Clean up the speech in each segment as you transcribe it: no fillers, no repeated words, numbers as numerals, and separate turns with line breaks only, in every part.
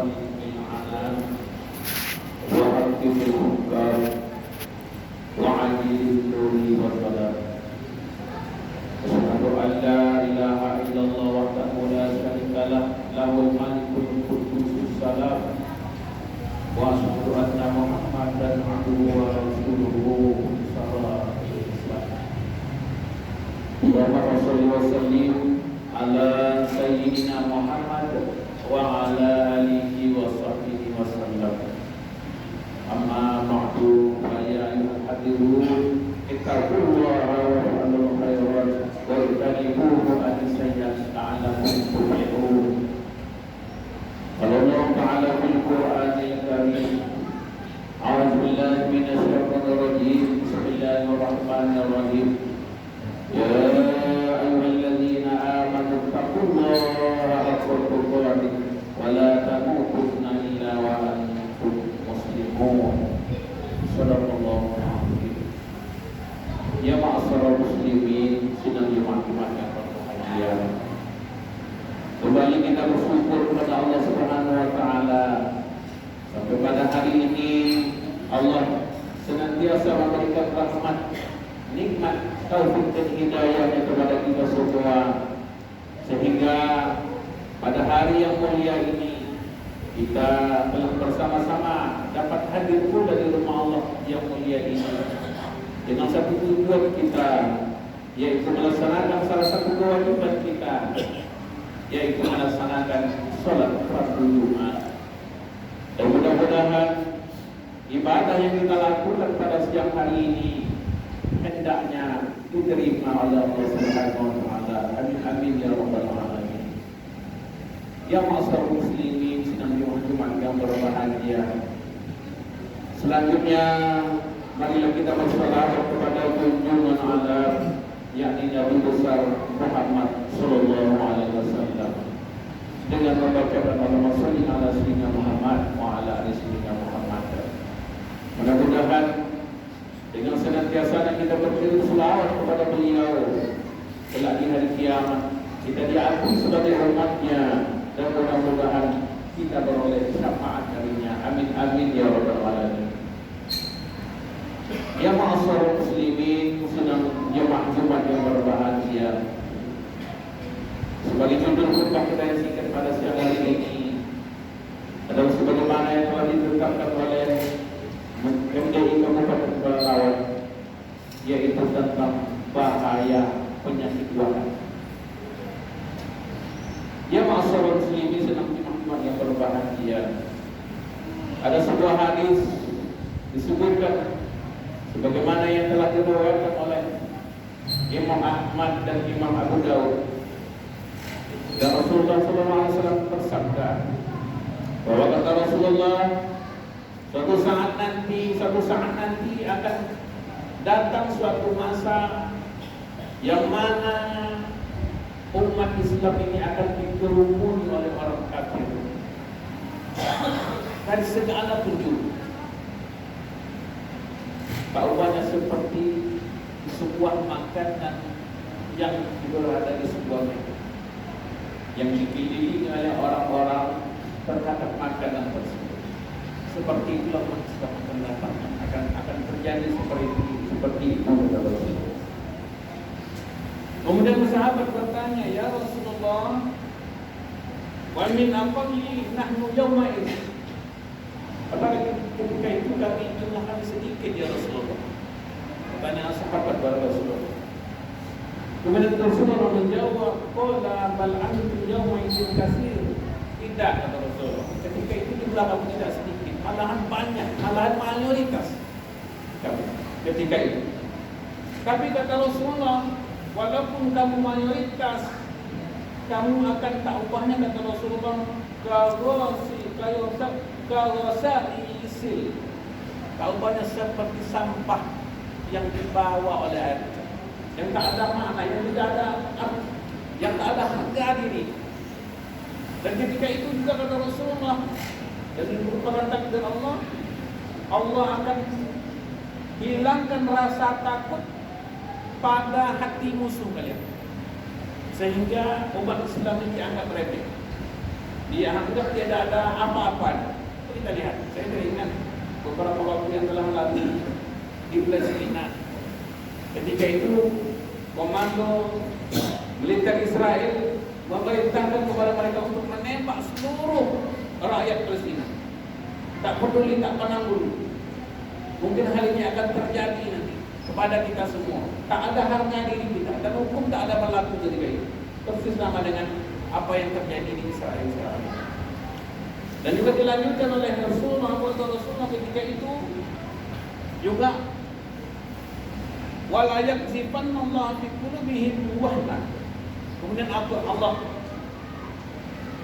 خالق العالم وحكم الحكام وعلي النور والسلام. أشهد أن لا إله إلا الله وحده لا شريك له له الملك القدوس السلام وأشهد أن محمدا عبده ورسوله صلى الله عليه وسلم. اللهم صل وسلم على سيدنا محمد وعلى آله وصحبه وسلم. أما بعد فيا أيها الحاضرون اتقوا الله وافعلوا الخيرات واجتنبوه السيئات لعلكم تفلحون. قال الله تعالى في القرآن الكريم: أعوذ بالله من الشيطان الرجيم بسم الله الرحمن الرحيم. يا أيها الذين آمنوا اتقوا الله حق تقاته ولا تموتن إلا وأنتم مسلمون. صدق الله العظيم. Ya ma'asyiral muslimin, sidang jemaah-jemaah yang berbahagia. Kembali kita bersyukur kepada Allah Subhanahu wa taala sampai pada hari ini Allah senantiasa memberikan rahmat, nikmat, taufik dan hidayahnya kepada kita semua, sehingga pada hari yang mulia ini kita telah bersama-sama dapat hadir pula di rumah Allah yang mulia ini dengan satu tujuan kita, yaitu melaksanakan salah satu kewajiban kita, yaitu melaksanakan sholat fardu Jumat. Dan mudah-mudahan ibadah yang kita lakukan pada siang hari ini hendaknya diterima oleh Allah Subhanahu wa taala. Amin amin ya rabbal alamin. Ya ma'asyiral muslimin, sidang Jumat yang berbahagia. Selanjutnya marilah kita bersalawat kepada junjungan alam, yakni Nabi besar Muhammad sallallahu alaihi wasallam, dengan membacakan Allahumma shalli ala sayyidina Muhammad wa ala ali sayyidina Muhammad. Mudah-mudahan dengan senantiasa kita berkirim selawat kepada beliau, kelak di hari kiamat kita diakui sebagai umatnya, dan mudah-mudahan kita beroleh syafaat darinya. Amin amin ya rabbal alamin. Ya ma'asyiral muslimin, sedang jemaah Jumat yang berbahagia. Sebagai judul khutbah kita yang singkat pada siang hari ini adalah sebagaimana yang telah ditetapkan oleh MDI Kabupaten Pelalawan, yaitu tentang bahaya penyakit wabah. Ya ma'asyiral muslimin, sedang jemaah yang berbahagia. Ada sebuah hadis disebutkan sebagaimana yang telah diriwayatkan oleh Imam Ahmad dan Imam Abu Daud, dan Rasulullah SAW bersabda bahwa kata Rasulullah, suatu saat nanti akan datang suatu masa yang mana umat Islam ini akan dikerumuni oleh orang kafir dari segala penjuru. Taubahnya seperti sebuah makanan yang berada di sebuah meja yang dikelilingi oleh orang-orang terhadap makanan tersebut. Seperti itulah Islam akan datang, akan terjadi seperti itu kata Rasulullah. Kemudian sahabat bertanya, ya Rasulullah, wa min aqalli nahnu yawma idz. Apakah ketika itu kami jumlah kami sedikit ya Rasulullah? Pertanyaan sahabat kepada Rasulullah. Kemudian Rasulullah menjawab, qala bal antum yawma idzin katsir. Tidak, kata Rasulullah. Ketika itu jumlah kami tidak sedikit, malahan banyak, malahan mayoritas ketika itu. Tapi kata Rasulullah, walaupun kamu mayoritas, kamu akan taubahnya, kata Rasulullah, karosai isil. Taubahnya seperti sampah yang dibawa oleh air, yang tak ada makna, yang tidak ada arti, yang tak ada harga diri. Dan ketika itu juga kata Rasulullah, dan merupakan takdir Allah, Allah akan hilangkan rasa takut pada hati musuh kalian, sehingga umat Islam ini dianggap remeh. Dia anggap tidak ada apa-apa. Kita lihat, saya teringat beberapa waktu yang telah lalu di Palestina. Ketika itu komando militer Israel memerintahkan kepada mereka untuk menembak seluruh rakyat Palestina. Tak peduli, tak pandang bulu. Mungkin hal ini akan terjadi nanti kepada kita semua. Tak ada harga diri kita dan hukum tak ada berlaku ketika itu. Persis sama dengan apa yang terjadi di Israel sekarang. Dan juga dilanjutkan oleh Rasulullah ketika itu juga wala yakzifanna Allah fi qulubihim wahna. Kemudian Allah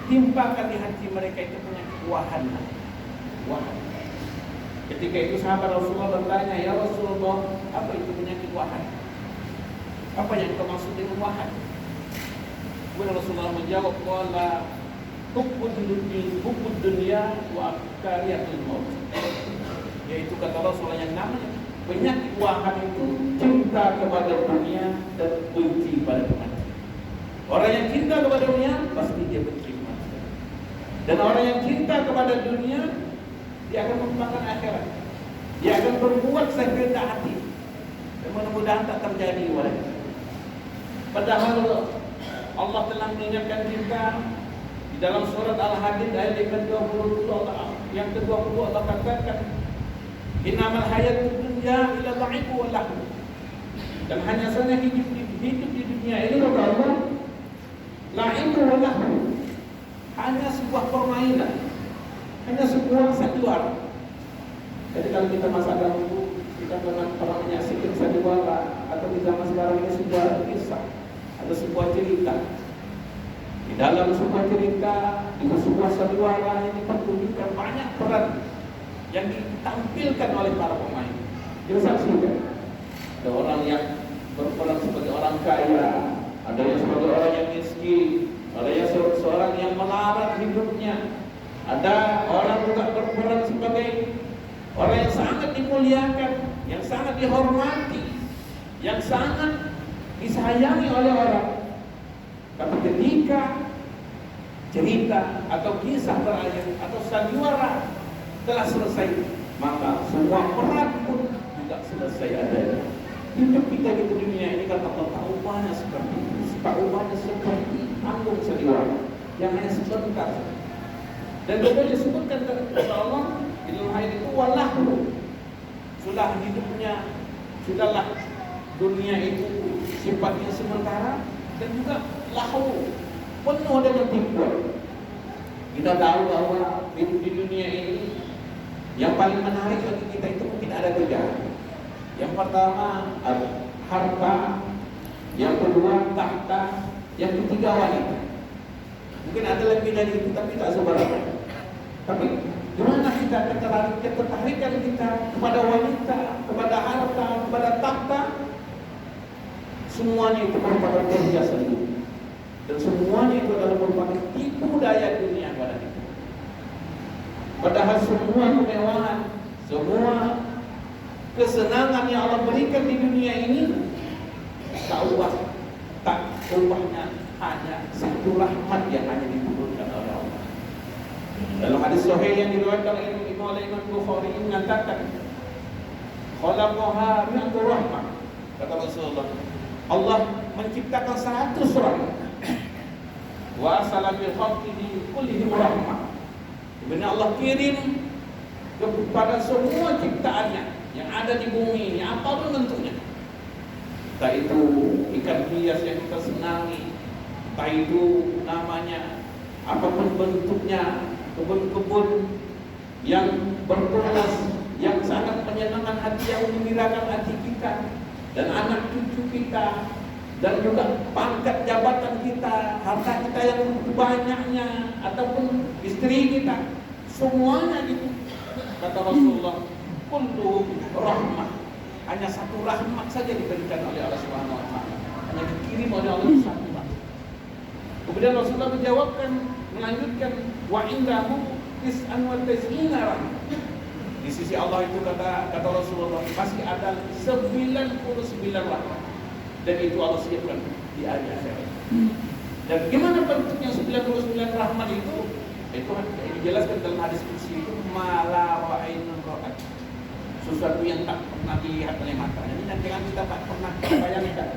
timpakan di hati mereka itu penyakit wahana. Ketika itu sahabat Rasulullah bertanya, ya Rasulullah, apa itu penyakit wahan? Apa yang kau maksud dengan wahan? Kemudian Rasulullah menjawab, qala hubbud dunya wa kariyatul maut. Yaitu kata Rasulullah yang namanya penyakit wahan itu cinta kepada dunia dan benci pada kematian. Orang yang cinta kepada dunia pasti dia benci kematian. Dan orang yang cinta kepada dunia dia akan melupakan akhirat. Dia akan berbuat sekehendak hati. Dan mudah-mudahan tak terjadi oleh. Padahal Allah telah mengingatkan kita di dalam surat Al-Hadid ayat yang ke-20 Allah katakan, innamal hayatud dunya ila la'ibu wa lahu. Dan hanya saja hidup di dunia ini kata Allah, la'ibu wa lahu. Hanya sebuah permainan. Hanya sebuah sandiwara. Jadi kalau kita masa dahulu kita pernah menyaksikan sandiwara, atau di zaman sekarang ini sebuah kisah atau sebuah cerita. Di dalam sebuah cerita, di sebuah sandiwara yang dipertunjukkan banyak peran yang ditampilkan oleh para pemain. Kita saksikan ada orang yang berperan sebagai orang kaya, ada yang sebagai orang yang miskin, ada yang seorang yang melarat hidupnya. Ada orang juga berperan sebagai orang yang sangat dimuliakan, yang sangat dihormati, yang sangat disayangi oleh orang. Tapi ketika cerita atau kisah terakhir atau sandiwara telah selesai, maka semua peran pun juga selesai adanya. Hidup kita di dunia ini kata Allah tak ubahnya seperti panggung sandiwara yang hanya sebentar. Dan kemudian disebutkan kata Allah di dalam ayat itu walahu, sudah hidupnya, sudahlah dunia itu sifatnya sementara, dan juga lahu penuh dengan tipuan. Kita tahu bahwa hidup di dunia ini yang paling menarik bagi kita itu mungkin ada tiga. Yang pertama harta, yang kedua tahta, yang ketiga wanita. Mungkin ada lebih dari itu tapi tak seberapa. Tapi gimana kita ketertarikan kita kepada wanita, kepada harta, kepada tahta? Semuanya itu merupakan perhiasan dunia. Dan semuanya itu adalah merupakan tipu daya dunia pada kita. Padahal semua kemewahan, semua kesenangan yang Allah berikan di dunia ini tak ubahnya hanya satu rahmat yang hanya diturunkan oleh Allah. Dalam hadis sahih yang diriwayatkan oleh Imam Bukhari mengatakan, khalaqaha mi'atu rahmah. Kata Rasulullah, Allah menciptakan 100 rahmat. Wa arsala fi khalqihi kullihim rahmah. Sebenarnya Allah kirim kepada semua ciptaannya yang ada di bumi ini, apapun bentuknya. Entah itu ikan hias yang kita senangi, entah itu namanya, apapun bentuknya, kebun-kebun yang bertunas, yang sangat menyenangkan hati, yang menggembirakan hati kita, dan anak cucu kita, dan juga pangkat jabatan kita, harta kita yang banyaknya, ataupun istri kita, semuanya itu kata Rasulullah, kullu rahmah, hanya satu rahmat saja diberikan oleh Allah Subhanahu wa taala, hanya dikirim oleh Allah satu rahmat. Kemudian Rasulullah melanjutkan wa indahu tis'an wa tis'ina rahmat. Di sisi Allah itu kata Rasulullah masih ada 99 rahmat. Dan itu Allah siapkan di hari akhirat. Dan gimana bentuknya 99 rahmat itu? Itu dijelaskan dalam hadis qudsi itu mala ra'ainun ra'at. Sesuatu yang tak pernah dilihat oleh mata. Jadi jangan kita tak pernah bayangkan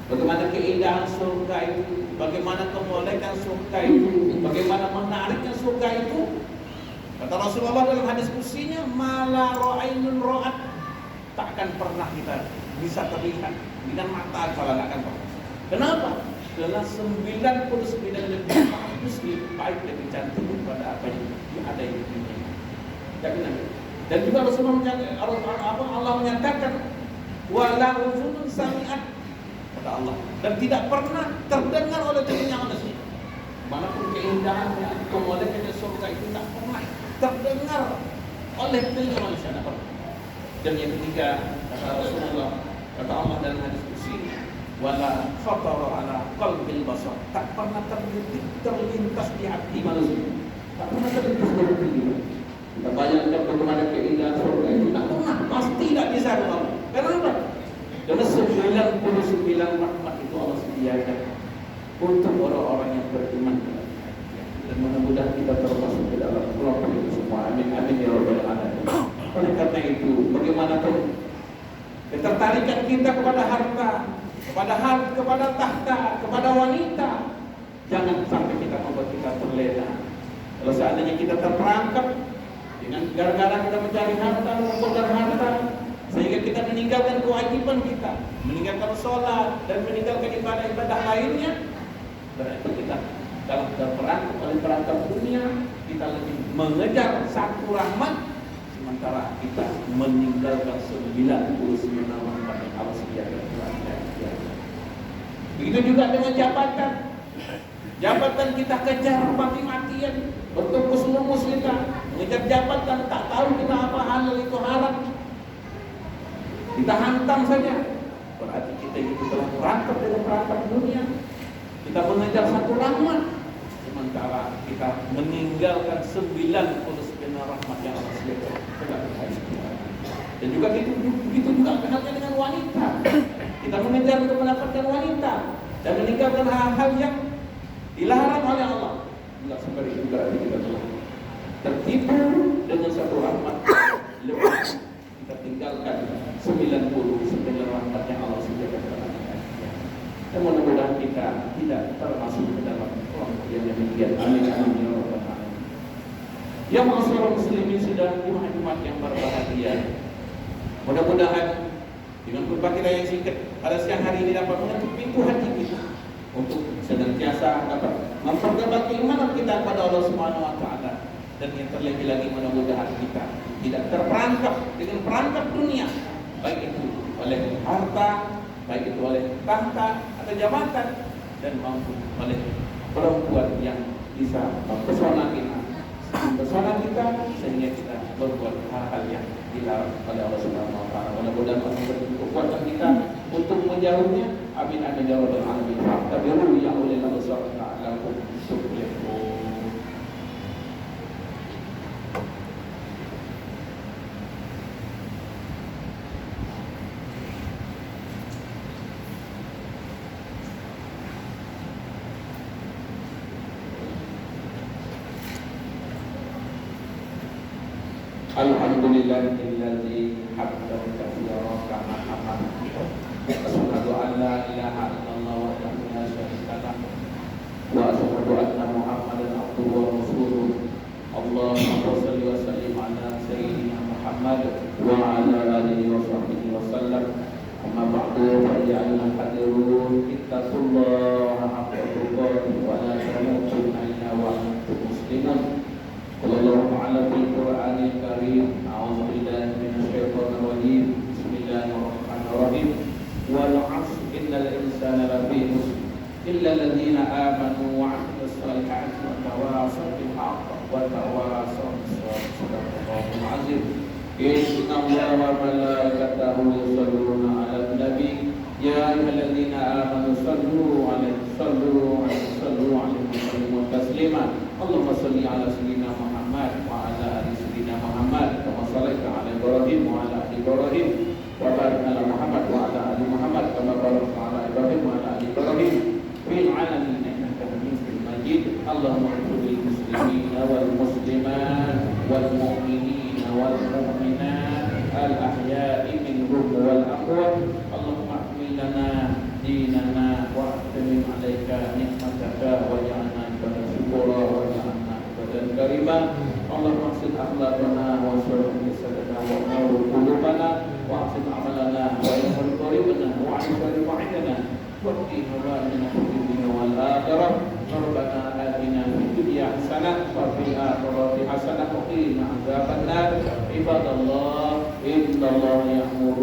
bagaimana keindahan surga itu, bagaimana kemolekan surga itu, bagaimana menariknya surga itu. Kata Rasulullah dalam hadis qudsinya, mala ra'ainun ra'at, takkan pernah kita bisa terlihat dengan mata kalau akan pernah. Kenapa? Karena 99 lebih bagus, lebih baik, lebih cantik daripada apa yang ada di dunia. Dan juga Rasulullah Allah menyatakan wala uzunun sami'at, kata Allah, dan tidak pernah terdengar oleh telinga manusia. Manapun keindahannya, kemolekannya surga itu tak pernah terdengar oleh telinga manusia, tak pernah. Dan yang ketiga, kata Rasulullah, kata Allah dalam hadis qudsi, wala khatara ala qalbil basar, tak pernah terlintas di hati manusia, tak pernah terlintas di hati kita. Kita bayangkan bagaimana keindahan surga itu, tak pernah, pasti tidak bisa Allah. Kenapa? Karena 99 rahmat itu Allah sediakan untuk orang-orang yang beriman, dan mudah-mudahan kita termasuk ke dalam kelompok itu semua. Amin amin ya rabbal alamin. Oleh karena itu, bagaimanapun ketertarikan kita kepada harta, kepada tahta, kepada wanita, jangan sampai kita membuat kita terlena. Kalau seandainya kita terperangkap dengan gara-gara kita mencari harta, mengumpulkan harta, sehingga kita meninggalkan kewajiban kita, meninggalkan sholat dan meninggalkan ibadah-ibadah lainnya, berarti kita dalam terperangkap oleh perangkap dunia, kita lebih mengejar satu rahmat, sementara kita meninggalkan 99 rahmat yang Allah sediakan. Begitu juga dengan jabatan. Jabatan kita kejar mati-matian, bertukus-lumus kita mengejar jabatan, tak tahu kita apa halal itu haram, kita hantam saja. Berarti kita itu telah perangkap dengan perangkap dunia. Kita mengejar satu rahmat, sementara kita meninggalkan 99 rahmat yang Allah sediakan. Dan juga begitu juga halnya dengan wanita. Kita mengejar untuk mendapatkan wanita dan meninggalkan hal-hal yang dilarang oleh Allah. Enggak seperti itu, berarti kita telah tertipu dengan satu rahmat. Lepas kita tinggalkan 99 rahmat yang Allah sediakan kepada kita. Dan mudah-mudahan kita tidak termasuk ke dalam kelompok yang demikian. Amin amin ya rabbal alamin. Ya ma'asyiral muslimin, sidang Jumat yang berbahagia. Mudah-mudahan dengan khutbah kita yang singkat pada siang hari ini dapat mengetuk pintu hati kita untuk senantiasa dapat memperkuat keimanan kita kepada Allah Subhanahu wa taala, dan yang terlebih lagi mudah-mudahan kita tidak terperangkap dengan perangkap dunia, baik itu oleh harta, baik itu oleh tahta atau jabatan, dan maupun oleh perempuan yang bisa mempesona kita sehingga kita berbuat hal-hal yang dilarang oleh Allah Subhanahu wa taala. Mudah-mudahan Allah memberi kekuatan kita untuk menjauhnya. Amin amin ya rabbal alamin. Tabiru ya ulil absar la'allakum tuflihun. Alhamdulillahilladzi hamdan katsiran kama hamad. Asyhadu an la ilaha illallah wahdahu la syarika lah wa asyhadu anna Muhammadan abduhu wa rasuluh. Allahumma shalli wa sallim ala sayyidina Muhammad wa ala alihi wa sahbihi wa sallam. Amma ba'du, fa ya ayyuhal hadirun, ittaqullaha haqqa tuqatih wa la tamutunna illa wa antum muslimun. Qala Allahu fil Qur'anil Karim, a'udzu billahi minasy syaithanir rajim. Bismillahirrahmanirrahim. Wal 'asr innal insana lafi khusr illa alladziina aamanu wa 'amilus shalihati wa tawassaw bil haqqi wa tawassaw bis sabr. Shadaqallahul 'azim. Inna Allaha wa malaikatahu yusholluna 'alan nabi ya ayyuhalladziina aamanu shallu 'alaihi wa sallimu taslima. Allahumma shalli 'ala sayyidina Muhammad wa 'ala ali sayyidina Muhammad kama shallaita 'ala Ibrahim wa 'ala ali Ibrahim wa barik 'ala Muhammad wa 'ala ali Muhammad kama barakta 'ala Ibrahim wa 'ala ali Ibrahim fil 'alamin innaka Hamidum Majid. Allahumma ighfir lil muslimina wal ديننا وأتمم عليك نعمتك واجعلنا عبادا شكورا واجعلنا عبادا كريما اللهم احسن أخلاقنا وانصر جسدنا ونور قلوبنا وأحسن عملنا ويسر طريقنا وعيش رفعتنا وقنا وبارنا في الدنيا والآخرة ربنا آتنا في الدنيا حسنة وفي الآخرة حسنة وقنا عذاب النار عباد الله إن الله يأمر